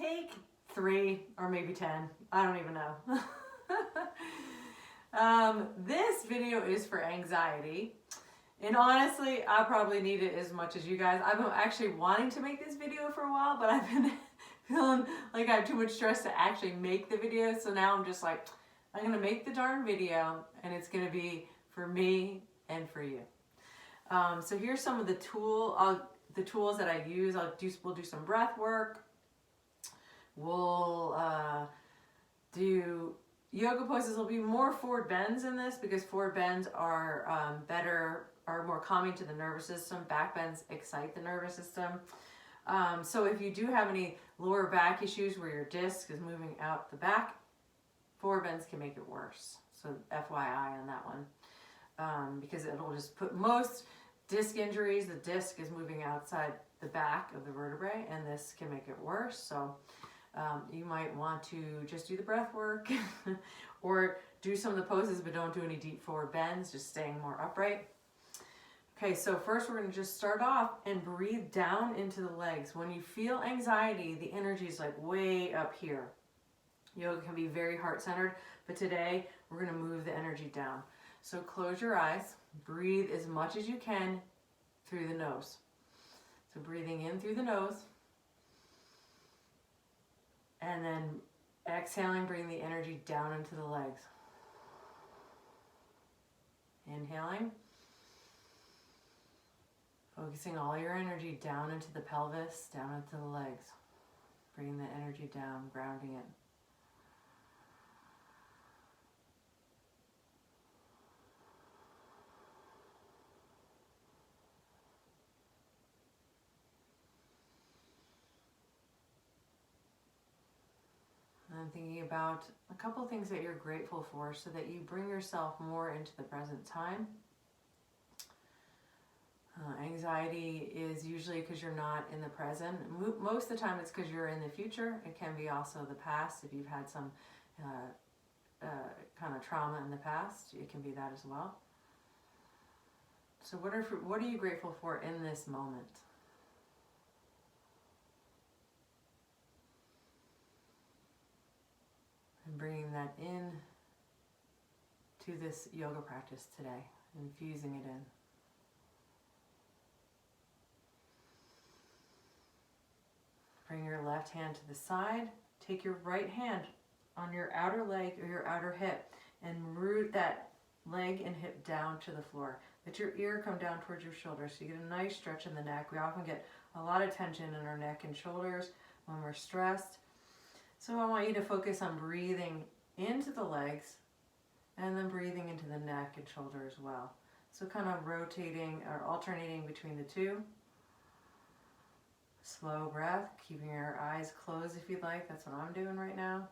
take 3 or maybe 10. I don't even know. This video is for anxiety. And honestly, I probably need it as much as you guys. I've been actually wanting to make this video for a while, but I've been feeling like I have too much stress to actually make the video. So now I'm just like, I'm gonna make the darn video, and it's gonna be for me and for you. So here's some of the tools that I use. We'll do some breath work. We'll do yoga poses. Will be more forward bends in this because forward bends are are more calming to the nervous system. Back bends excite the nervous system. So if you do have any lower back issues where your disc is moving out the back, forward bends can make it worse. So FYI on that one, because it'll just put most disc injuries, the disc is moving outside the back of the vertebrae, and this can make it worse. So you might want to just do the breath work or do some of the poses, but don't do any deep forward bends, just staying more upright. Okay, so first we're going to just start off and breathe down into the legs. When you feel anxiety, the energy is like way up here. Yoga can be very heart-centered, but today we're going to move the energy down. So close your eyes, breathe as much as you can through the nose. So breathing in through the nose, and then exhaling, bring the energy down into the legs. Inhaling. Focusing all your energy down into the pelvis, down into the legs. Bringing the energy down, grounding it. And I'm thinking about a couple things that you're grateful for so that you bring yourself more into the present time. Anxiety is usually because you're not in the present. Most of the time it's because you're in the future. It can be also the past. If you've had some kind of trauma in the past, it can be that as well. So what are you grateful for in this moment? And bringing that in to this yoga practice today, infusing it in. Bring your left hand to the side. Take your right hand on your outer leg or your outer hip and root that leg and hip down to the floor. Let your ear come down towards your shoulder so you get a nice stretch in the neck. We often get a lot of tension in our neck and shoulders when we're stressed. So I want you to focus on breathing into the legs and then breathing into the neck and shoulder as well. So kind of rotating or alternating between the two. Slow breath, keeping your eyes closed if you'd like. That's what I'm doing right now.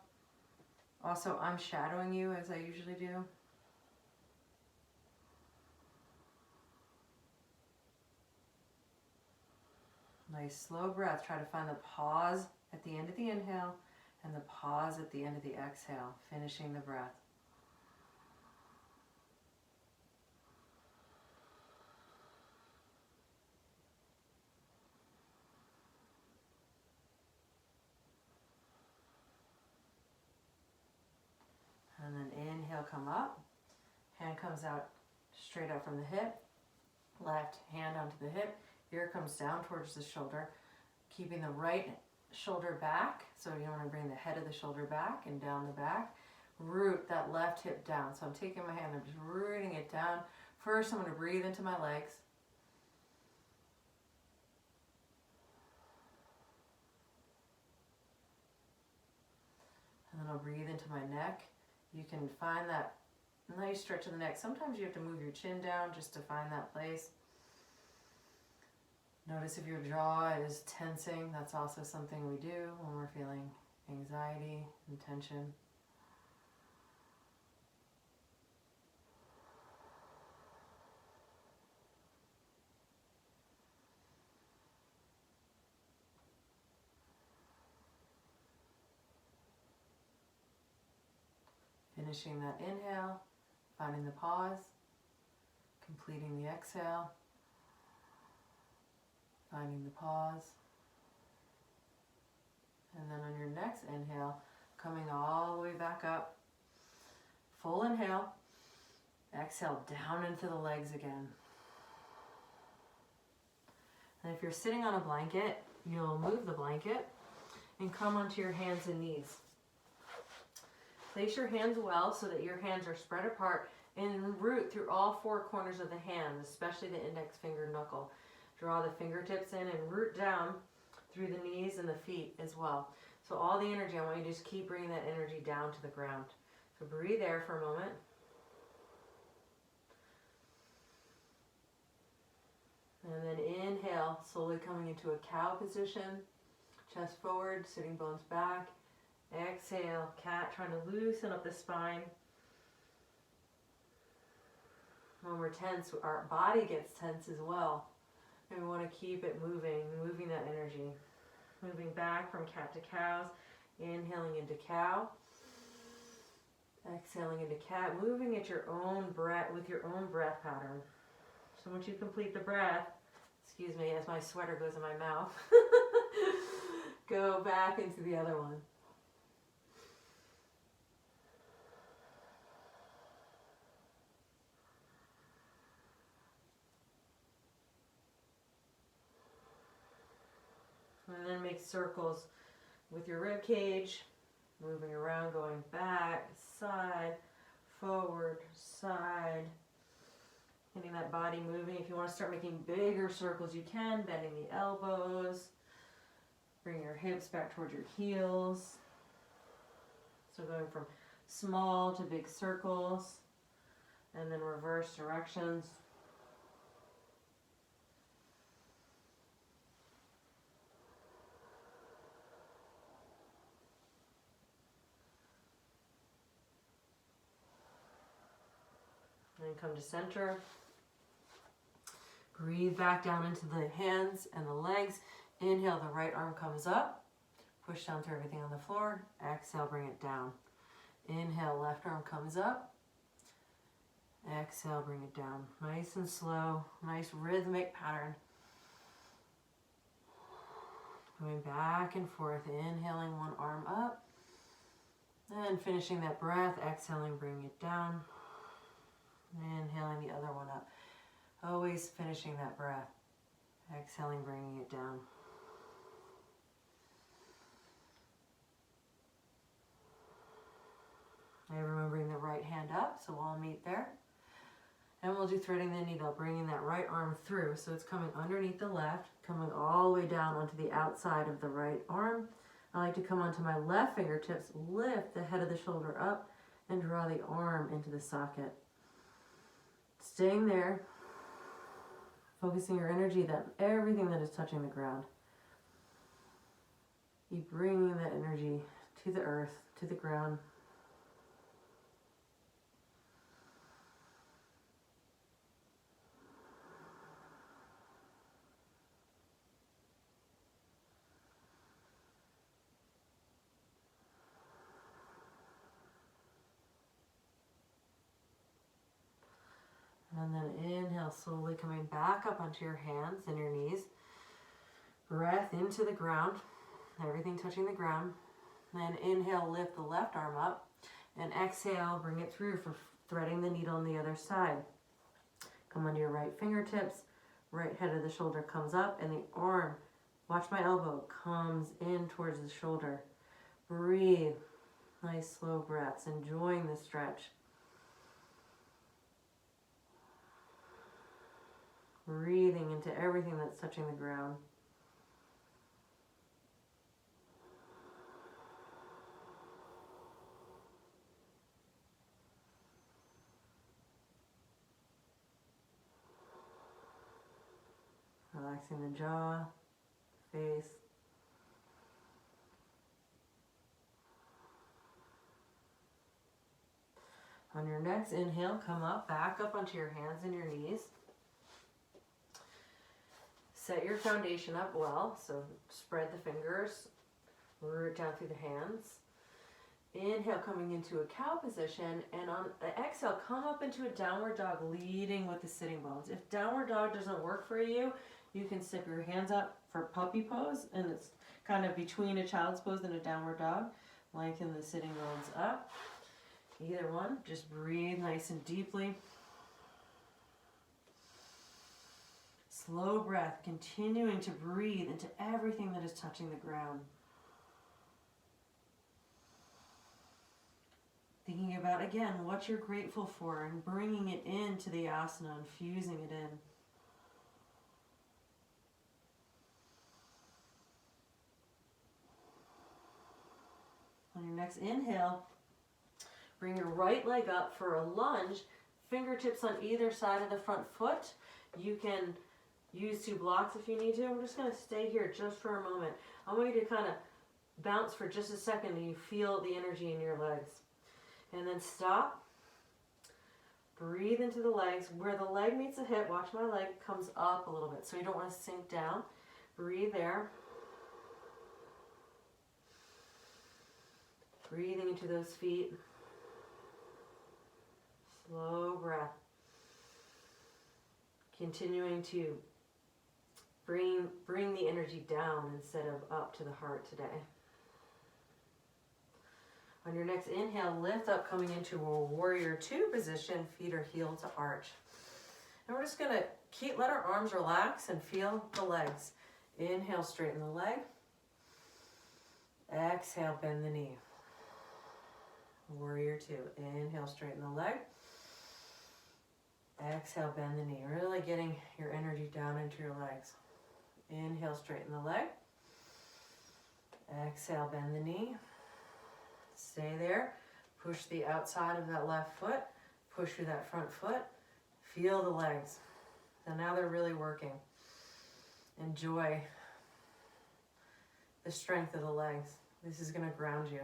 Also, I'm shadowing you as I usually do. Nice slow breath. Try to find the pause at the end of the inhale and the pause at the end of the exhale, finishing the breath. And then inhale, come up. Hand comes out straight out from the hip. Left hand onto the hip. Ear comes down towards the shoulder. Keeping the right shoulder back. So you want to bring the head of the shoulder back and down the back. Root that left hip down. So I'm taking my hand, I'm just rooting it down. First, I'm going to breathe into my legs. And then I'll breathe into my neck. You can find that nice stretch of the neck. Sometimes you have to move your chin down just to find that place. Notice if your jaw is tensing. That's also something we do when we're feeling anxiety and tension. Finishing that inhale, finding the pause, completing the exhale, finding the pause, And then on your next inhale, coming all the way back up. Full inhale. Exhale down into the legs again. And if you're sitting on a blanket, you'll move the blanket and come onto your hands and knees. Place your hands well so that your hands are spread apart and root through all four corners of the hand, especially the index finger knuckle. Draw the fingertips in and root down through the knees and the feet as well. So all the energy, I want you to just keep bringing that energy down to the ground. So breathe there for a moment. And then inhale, slowly coming into a cow position. Chest forward, sitting bones back. Exhale, cat, trying to loosen up the spine. When we're tense, our body gets tense as well. And we want to keep it moving that energy. Moving back from cat to cows. Inhaling into cow. Exhaling into cat. Moving at your own breath, with your own breath pattern. So once you complete the breath, excuse me, as my sweater goes in my mouth, go back into the other one. And then make circles with your rib cage, moving around, going back, side, forward, side. Getting that body moving. If you want to start making bigger circles, you can. Bending the elbows. Bring your hips back towards your heels. So going from small to big circles. And then reverse directions. And come to center. Breathe back down into the hands and the legs. Inhale, the right arm comes up. Push down through everything on the floor. Exhale, bring it down. Inhale, left arm comes up. Exhale, bring it down. Nice and slow. Nice rhythmic pattern. Going back and forth. Inhaling one arm up. And finishing that breath. Exhaling, bring it down. Inhaling the other one up. Always finishing that breath. Exhaling, bringing it down. And remembering the right hand up, so we'll meet there. And we'll do threading the needle, bringing that right arm through. So it's coming underneath the left, coming all the way down onto the outside of the right arm. I like to come onto my left fingertips, lift the head of the shoulder up, and draw the arm into the socket. Staying there, focusing your energy that everything that is touching the ground. Keep bringing that energy to the earth, to the ground. And then inhale, slowly coming back up onto your hands and your knees. Breath into the ground, everything touching the ground. Then inhale, lift the left arm up. And exhale, bring it through for threading the needle on the other side. Come onto your right fingertips. Right head of the shoulder comes up and the arm, watch my elbow, comes in towards the shoulder. Breathe. Nice slow breaths, enjoying the stretch. Breathing into everything that's touching the ground. Relaxing the jaw, face. On your next inhale, come up, back up onto your hands and your knees. Set your foundation up well, so spread the fingers, root down through the hands. Inhale, coming into a cow position, and on the exhale, come up into a downward dog, leading with the sitting bones. If downward dog doesn't work for you, you can step your hands up for puppy pose, and it's kind of between a child's pose and a downward dog. Lengthen the sitting bones up. Either one, just breathe nice and deeply. Slow breath, continuing to breathe into everything that is touching the ground. Thinking about, again, what you're grateful for and bringing it into the asana and fusing it in. On your next inhale, bring your right leg up for a lunge, fingertips on either side of the front foot. You can use 2 blocks if you need to. I'm just going to stay here just for a moment. I want you to kind of bounce for just a second and you feel the energy in your legs. And then stop. Breathe into the legs. Where the leg meets the hip, watch my leg comes up a little bit. So you don't want to sink down. Breathe there. Breathing into those feet. Slow breath. Continuing to bring the energy down instead of up to the heart today. On your next inhale, lift up, coming into a warrior 2 position, feet are heel to arch. And we're just going to let our arms relax and feel the legs. Inhale, straighten the leg. Exhale, bend the knee. Warrior 2. Inhale, straighten the leg. Exhale, bend the knee. Really getting your energy down into your legs. Inhale, straighten the leg. Exhale, bend the knee. Stay there. Push the outside of that left foot. Push through that front foot. Feel the legs. So now they're really working. Enjoy the strength of the legs. This is going to ground you.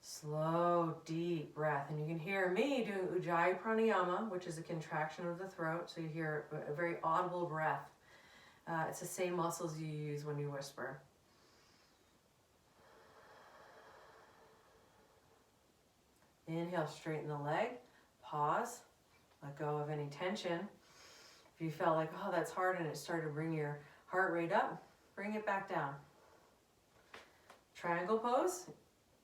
Slow, deep breath. And you can hear me doing Ujjayi Pranayama, which is a contraction of the throat. So you hear a very audible breath. It's the same muscles you use when you whisper. Inhale, straighten the leg. Pause. Let go of any tension. If you felt like, oh, that's hard, and it started to bring your heart rate up, bring it back down. Triangle pose.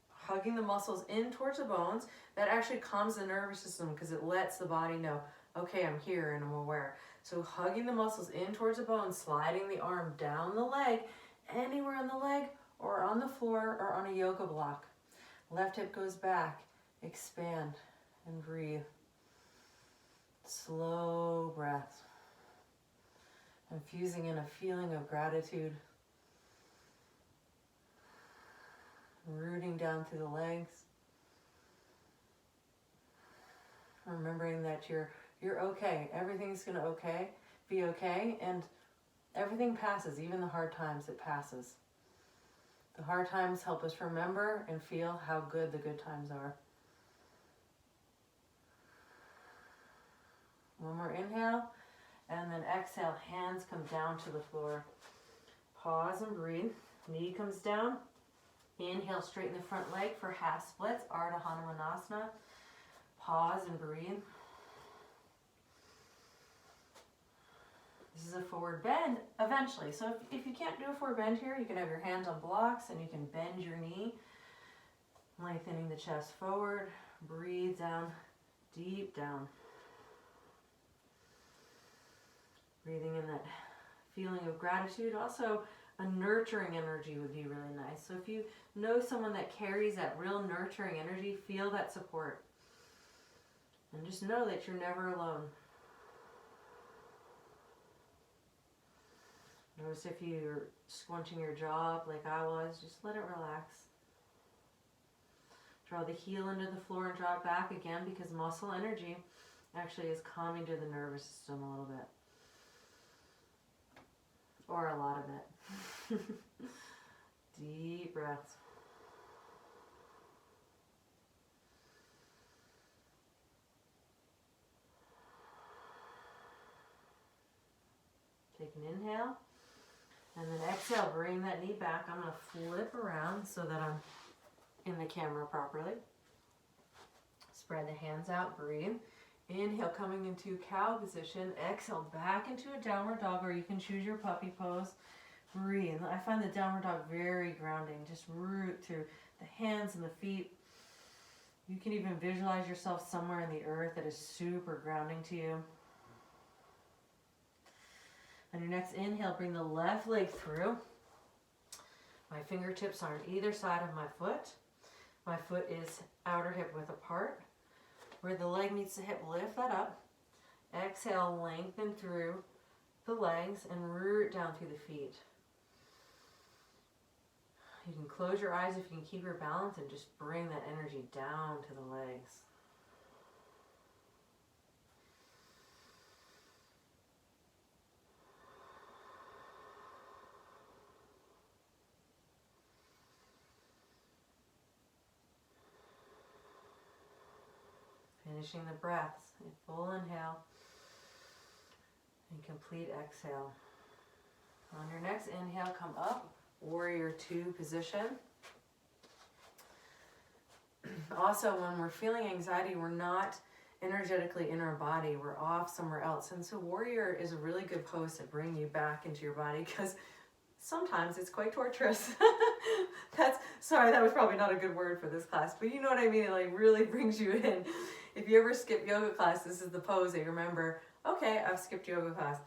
Hugging the muscles in towards the bones. That actually calms the nervous system because it lets the body know, okay, I'm here and I'm aware. So hugging the muscles in towards the bones, sliding the arm down the leg, anywhere on the leg or on the floor or on a yoga block. Left hip goes back. Expand and breathe. Slow breath. Infusing in a feeling of gratitude. Rooting down through the legs. Remembering that you're okay. Everything's gonna be okay, and everything passes, even the hard times, it passes. The hard times help us remember and feel how good the good times are. One more inhale, and then exhale, hands come down to the floor. Pause and breathe. Knee comes down. Inhale, straighten the front leg for half splits, Ardha Hanumanasana. Pause and breathe. This is a forward bend eventually. So if you can't do a forward bend here, you can have your hands on blocks and you can bend your knee. Lengthening the chest forward. Breathe down, deep down. Breathing in that feeling of gratitude. Also, a nurturing energy would be really nice. So if you know someone that carries that real nurturing energy, feel that support. And just know that you're never alone. Notice if you're squinching your jaw up like I was, just let it relax. Draw the heel into the floor and draw it back again, because muscle energy actually is calming to the nervous system a little bit. Or a lot of it. Deep breaths. Take an inhale. And then exhale, bring that knee back. I'm going to flip around so that I'm in the camera properly. Spread the hands out, breathe. Inhale, coming into cow position. Exhale, back into a downward dog, or you can choose your puppy pose. Breathe. I find the downward dog very grounding. Just root through the hands and the feet. You can even visualize yourself somewhere in the earth that is super grounding to you. On your next inhale, bring the left leg through. My fingertips are on either side of my foot. My foot is outer hip width apart. Where the leg meets the hip, lift that up. Exhale, lengthen through the legs and root down through the feet. You can close your eyes if you can keep your balance and just bring that energy down to the legs. Finishing the breaths, a full inhale and complete exhale. On your next inhale, come up, warrior two position. Also, when we're feeling anxiety, we're not energetically in our body, we're off somewhere else. And so warrior is a really good pose to bring you back into your body, because sometimes it's quite torturous. Sorry, that was probably not a good word for this class, but you know what I mean. It like really brings you in. If you ever skip yoga class, this is the pose that you remember, okay, I've skipped yoga class.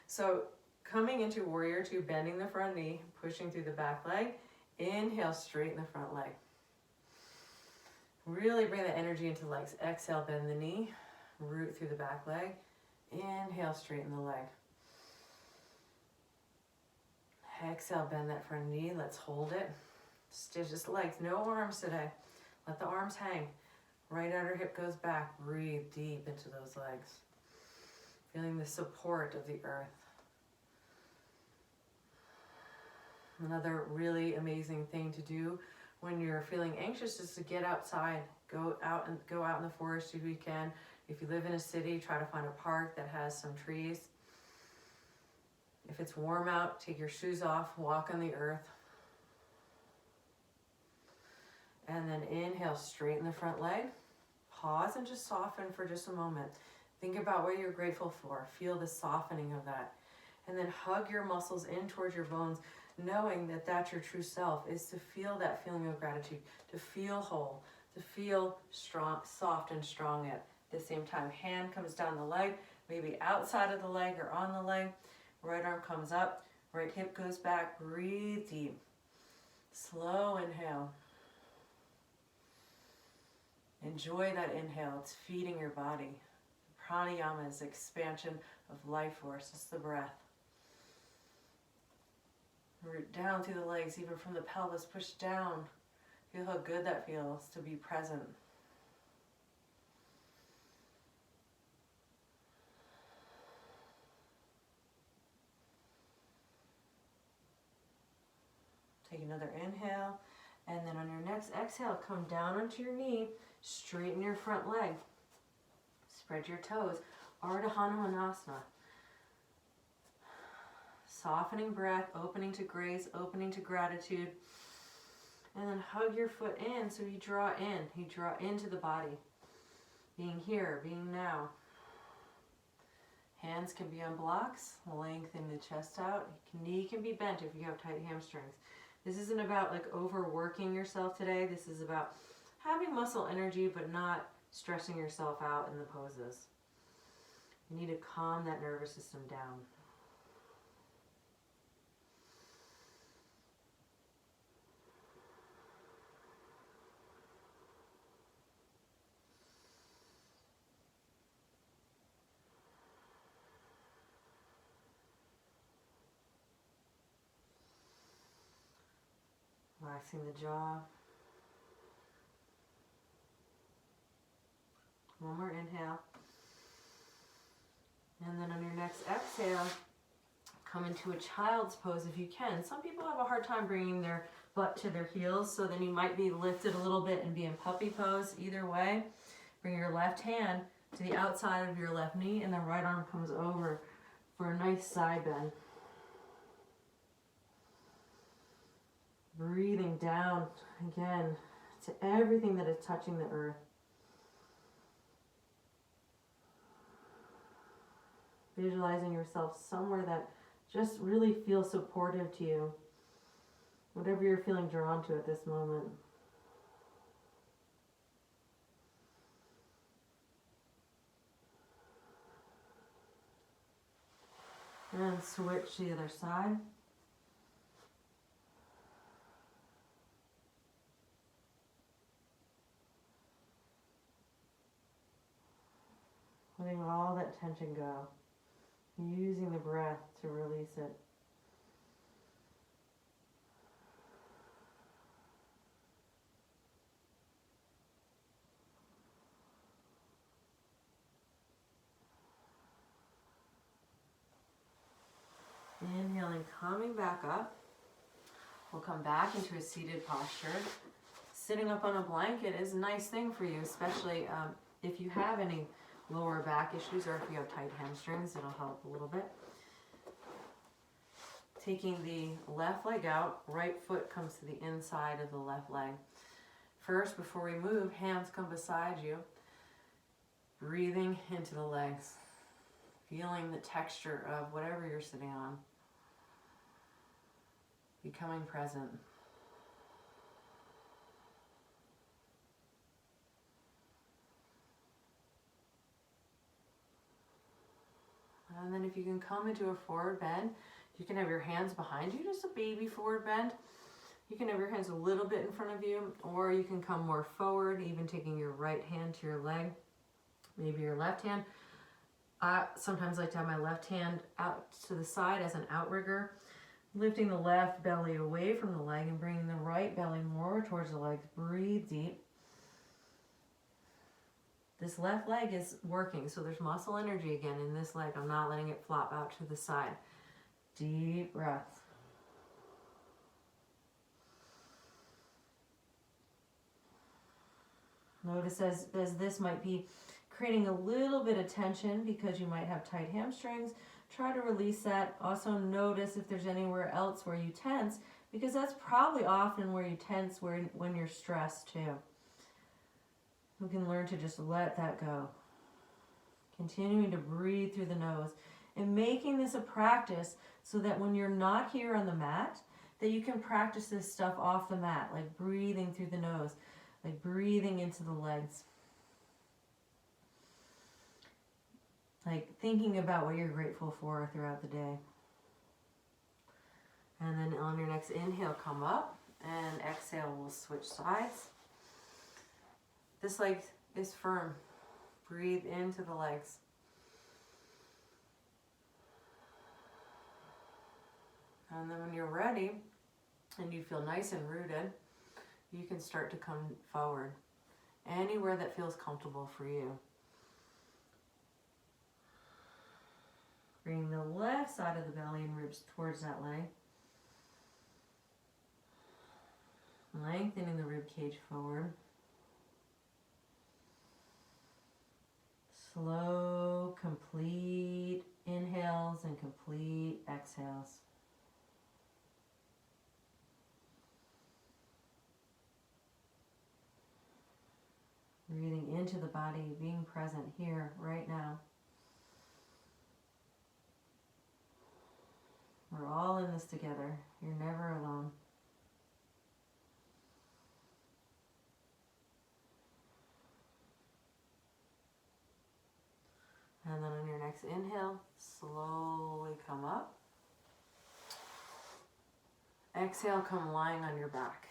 So coming into warrior two, bending the front knee, pushing through the back leg. Inhale, straighten the front leg. Really bring the energy into the legs. Exhale, bend the knee, root through the back leg. Inhale, straighten the leg. Exhale, bend that front knee. Let's hold it. Stitch just the legs, no arms today. Let the arms hang. Right outer hip goes back. Breathe deep into those legs. Feeling the support of the earth. Another really amazing thing to do when you're feeling anxious is to get outside. Go out in the forest if you can. If you live in a city, try to find a park that has some trees. If it's warm out, take your shoes off, walk on the earth. And then inhale, straighten the front leg. Pause and just soften for just a moment. Think about what you're grateful for. Feel the softening of that. And then hug your muscles in towards your bones, knowing that that's your true self, is to feel that feeling of gratitude, to feel whole, to feel strong, soft and strong at the same time. Hand comes down the leg, maybe outside of the leg or on the leg. Right arm comes up, right hip goes back. Breathe deep. Slow inhale. Enjoy that inhale. It's feeding your body. Pranayama is expansion of life force. It's the breath. Root down through the legs, even from the pelvis. Push down. Feel how good that feels to be present. Take another inhale, and then on your next exhale, come down onto your knee, straighten your front leg, spread your toes, Ardha Hanumanasana. Softening breath, opening to grace, opening to gratitude, and then hug your foot in so you draw into the body, being here, being now. Hands can be on blocks, lengthen the chest out, knee can be bent if you have tight hamstrings. This isn't about like overworking yourself today. This is about having muscle energy but not stressing yourself out in the poses. You need to calm that nervous system down. Relaxing the jaw. One more inhale. And then on your next exhale, come into a child's pose if you can. Some people have a hard time bringing their butt to their heels, so then you might be lifted a little bit and be in puppy pose. Either way, bring your left hand to the outside of your left knee and the right arm comes over for a nice side bend. Breathing down again to everything that is touching the earth. Visualizing yourself somewhere that just really feels supportive to you. Whatever you're feeling drawn to at this moment. And switch to the other side. Letting all that tension go. Using the breath to release it. Inhaling, coming back up. We'll come back into a seated posture. Sitting up on a blanket is a nice thing for you, especially if you have any lower back issues or if you have tight hamstrings, it'll help a little bit. Taking the left leg out, right foot comes to the inside of the left leg. First, before we move, hands come beside you. Breathing into the legs. Feeling the texture of whatever you're sitting on. Becoming present. And then if you can come into a forward bend, you can have your hands behind you, just a baby forward bend. You can have your hands a little bit in front of you, or you can come more forward, even taking your right hand to your leg, maybe your left hand. I sometimes like to have my left hand out to the side as an outrigger, lifting the left belly away from the leg and bringing the right belly more towards the legs. Breathe deep. This left leg is working, so there's muscle energy again in this leg. I'm not letting it flop out to the side. Deep breath. Notice as this might be creating a little bit of tension because you might have tight hamstrings. Try to release that. Also notice if there's anywhere else where you tense, because that's probably often where you tense when you're stressed too. We can learn to just let that go. Continuing to breathe through the nose and making this a practice so that when you're not here on the mat, that you can practice this stuff off the mat, like breathing through the nose, like breathing into the legs. Like thinking about what you're grateful for throughout the day. And then on your next inhale, come up, and exhale, we'll switch sides. This leg is firm. Breathe into the legs. And then when you're ready and you feel nice and rooted, you can start to come forward. Anywhere that feels comfortable for you. Bring the left side of the belly and ribs towards that leg. Lengthening the rib cage forward. Slow, complete inhales and complete exhales. Breathing into the body, being present here, right now. We're all in this together. You're never alone. And then on your next inhale, slowly come up. Exhale, come lying on your back.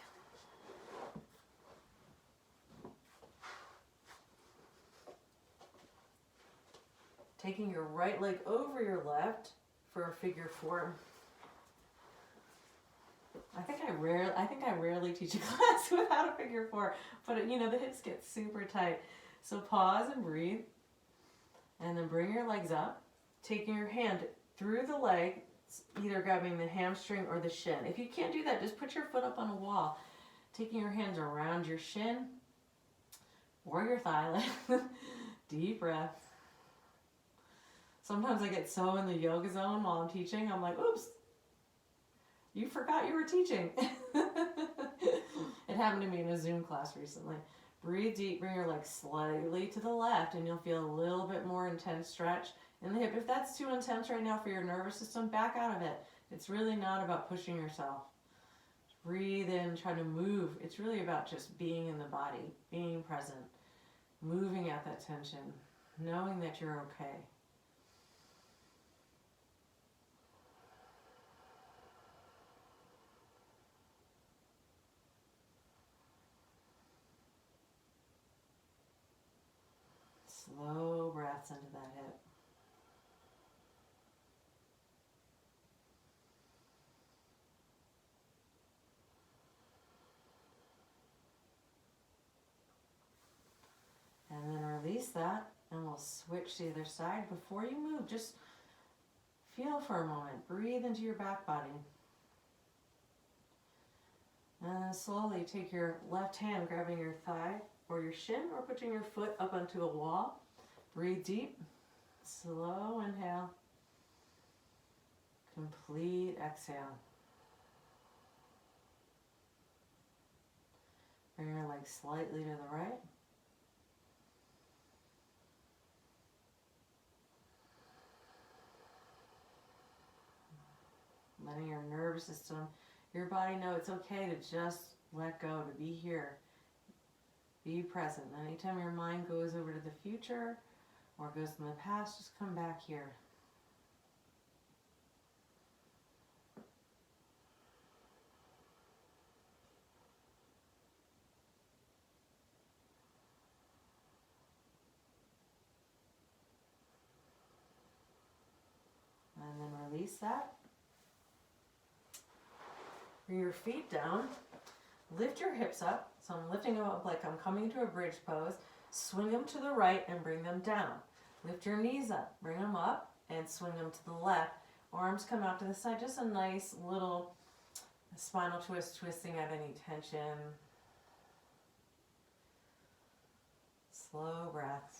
Taking your right leg over your left for a figure four. I think I rarely teach a class without a figure four, but you know, the hips get super tight. So pause and breathe. And then bring your legs up, taking your hand through the leg, either grabbing the hamstring or the shin. If you can't do that, just put your foot up on a wall, taking your hands around your shin or your thigh leg. Deep breath. Sometimes I get so in the yoga zone while I'm teaching, I'm like, oops, you forgot you were teaching. It happened to me in a Zoom class recently. Breathe deep, bring your legs slightly to the left, and you'll feel a little bit more intense stretch in the hip. If that's too intense right now for your nervous system, back out of it. It's really not about pushing yourself. Breathe in, try to move. It's really about just being in the body, being present, moving at that tension, knowing that you're okay. Slow breaths into that hip. And then release that, and we'll switch to the other side. Before you move, just feel for a moment. Breathe into your back body. And then slowly take your left hand, grabbing your thigh or your shin, or putting your foot up onto a wall. Breathe deep. Slow inhale. Complete exhale. Bring your legs slightly to the right. Letting your nervous system, your body know it's okay to just let go, to be here. Be present. Anytime your mind goes over to the future or goes in the past, just come back here. And then release that. Bring your feet down. Lift your hips up. So I'm lifting them up like I'm coming to a bridge pose. Swing them to the right and bring them down. Lift your knees up. Bring them up and swing them to the left. Arms come out to the side. Just a nice little spinal twist, twisting out any tension. Slow breaths.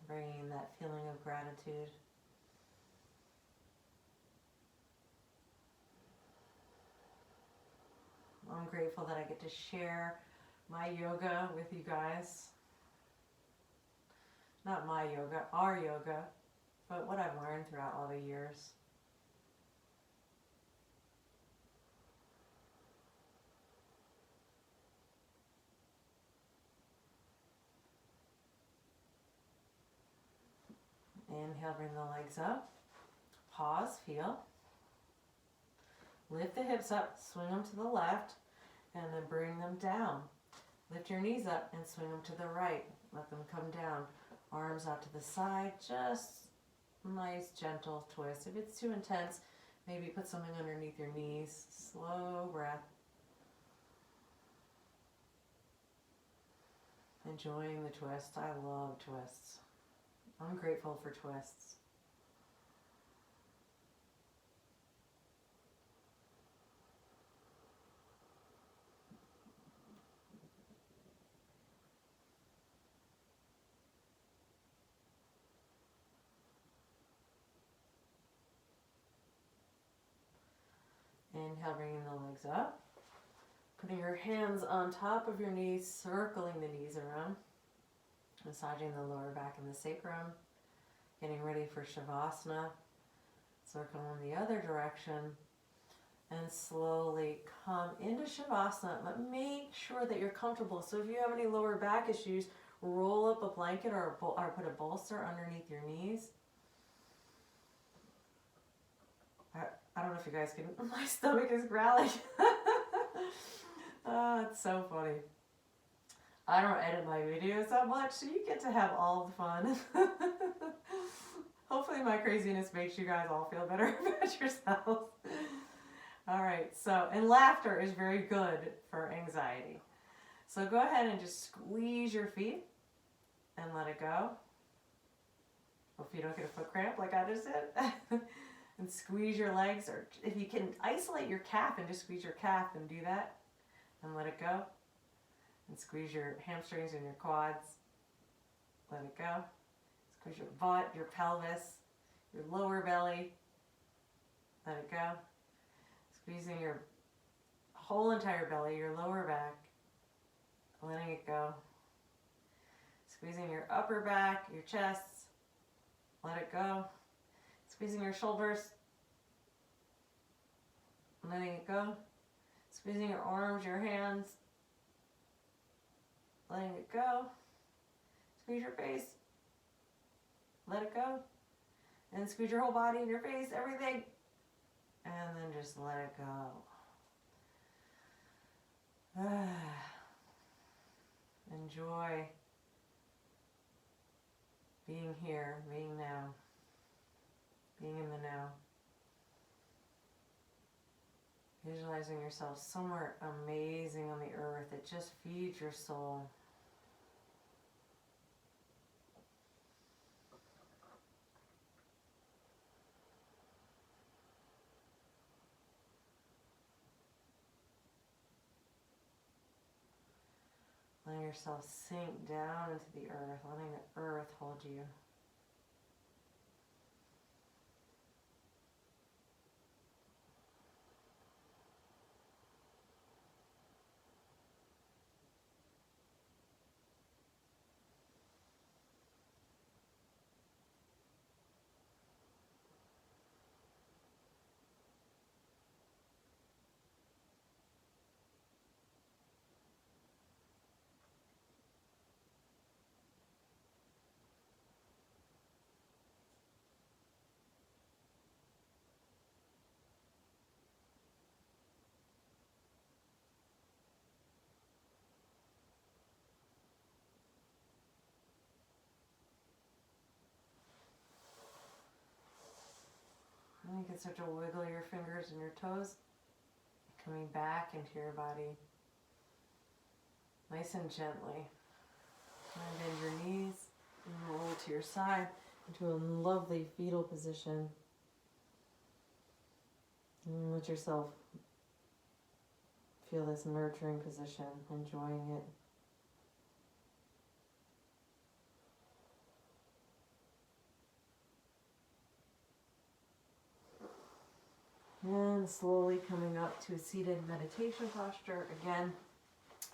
Bringing that feeling of gratitude. I'm grateful that I get to share my yoga with you guys. Not my yoga, our yoga, but what I've learned throughout all the years. Inhale, bring the legs up. Pause, feel. Lift the hips up, swing them to the left, and then bring them down. Lift your knees up and swing them to the right. Let them come down. Arms out to the side, just a nice gentle twist. If it's too intense, maybe put something underneath your knees. Slow breath. Enjoying the twist. I love twists. I'm grateful for twists. Inhale, bringing the legs up. Putting your hands on top of your knees, circling the knees around. Massaging the lower back and the sacrum. Getting ready for Shavasana. Circle in the other direction. And slowly come into Shavasana. But make sure that you're comfortable. So if you have any lower back issues, roll up a blanket or put a bolster underneath your knees. I don't know if you guys can, my stomach is growling. Oh, it's so funny. I don't edit my videos that much, so you get to have all the fun. Hopefully my craziness makes you guys all feel better about yourselves. All right, so, and laughter is very good for anxiety. So go ahead and just squeeze your feet and let it go. Hope you don't get a foot cramp like I just did. And squeeze your legs, or if you can isolate your calf and just squeeze your calf and do that and let it go. And squeeze your hamstrings and your quads. Let it go. Squeeze your butt, your pelvis, your lower belly. Let it go. Squeezing your whole entire belly, your lower back. Letting it go. Squeezing your upper back, your chest. Let it go. Squeezing your shoulders. Letting it go. Squeezing your arms, your hands. Letting it go. Squeeze your face. Let it go. And squeeze your whole body and your face, everything. And then just let it go. Enjoy being here, being now, being in the now. Visualizing yourself somewhere amazing on the earth that just feeds your soul. Letting yourself sink down into the earth, letting the earth hold you. And you can start to wiggle your fingers and your toes, coming back into your body, nice and gently. And bend your knees and roll to your side into a lovely fetal position. And let yourself feel this nurturing position, enjoying it. And slowly coming up to a seated meditation posture. Again,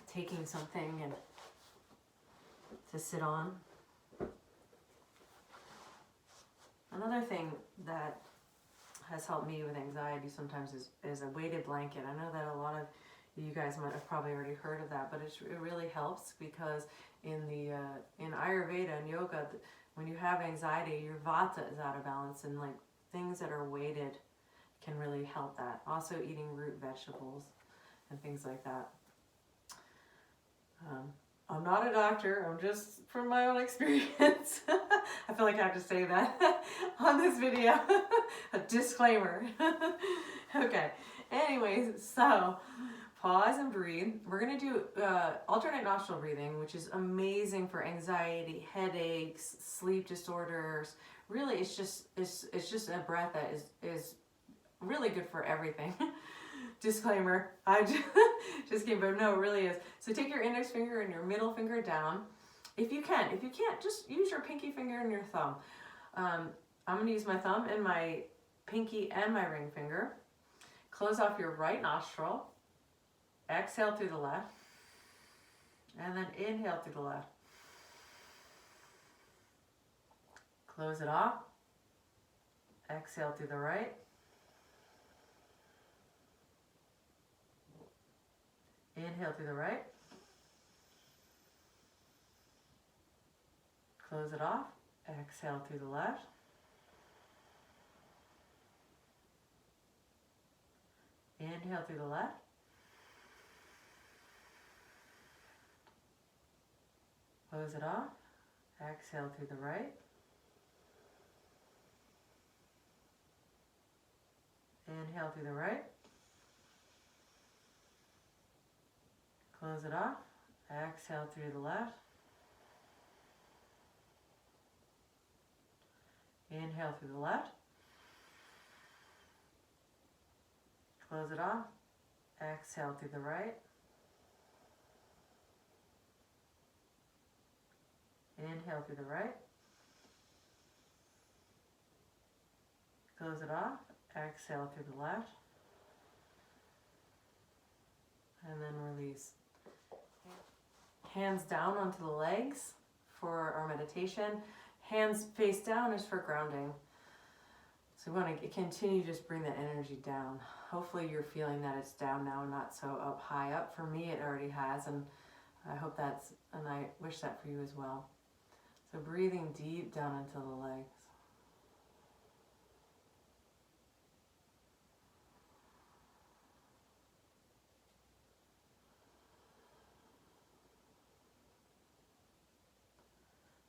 taking something and to sit on. Another thing that has helped me with anxiety sometimes is a weighted blanket. I know that a lot of you guys might have probably already heard of that, but it really helps because in Ayurveda and yoga, when you have anxiety, your vata is out of balance, and like things that are weighted can really help that. Also eating root vegetables and things like that. I'm not a doctor, I'm just from my own experience. I feel like I have to say that on this video. A disclaimer. Okay, anyways, so pause and breathe. We're gonna do alternate nostril breathing, which is amazing for anxiety, headaches, sleep disorders. Really, it's just a breath that is really good for everything. Disclaimer, I just kidding, but no, it really is. So take your index finger and your middle finger down. If you can. If you can't, just use your pinky finger and your thumb. I'm going to use my thumb and my pinky and my ring finger. Close off your right nostril. Exhale through the left. And then inhale through the left. Close it off. Exhale through the right. Inhale through the right. Close it off. Exhale through the left. Inhale through the left. Close it off. Exhale through the right. Inhale through the right. Close it off. Exhale through the left. Inhale through the left. Close it off. Exhale through the right. Inhale through the right. close it off. Exhale through the left. And then release. Hands down onto the legs for our meditation. Hands face down is for grounding. So we want to continue to just bring that energy down. Hopefully you're feeling that it's down now, not so up high up. For me, it already has, and I hope and I wish that for you as well. So breathing deep down into the legs.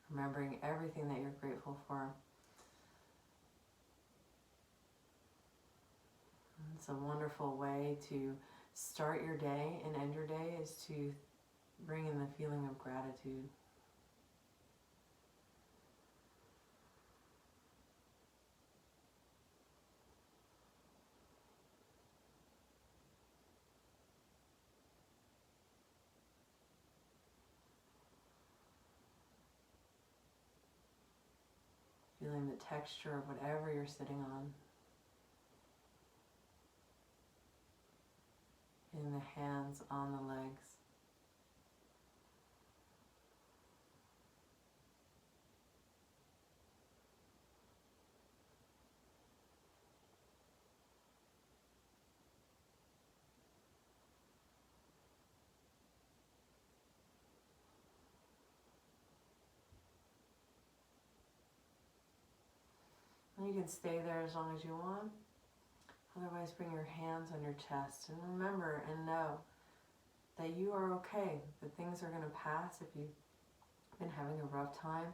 Remembering everything that you're grateful for. It's a wonderful way to start your day and end your day is to bring in the feeling of gratitude. Feeling the texture of whatever you're sitting on. In the hands on the legs. And you can stay there as long as you want. Otherwise, bring your hands on your chest and remember and know that you are okay, that things are going to pass. If you've been having a rough time,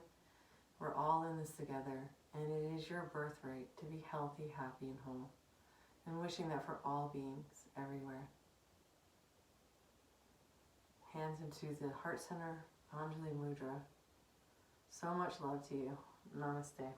we're all in this together, and it is your birthright to be healthy, happy, and whole. And wishing that for all beings everywhere. Hands into the heart center, Anjali Mudra. So much love to you. Namaste.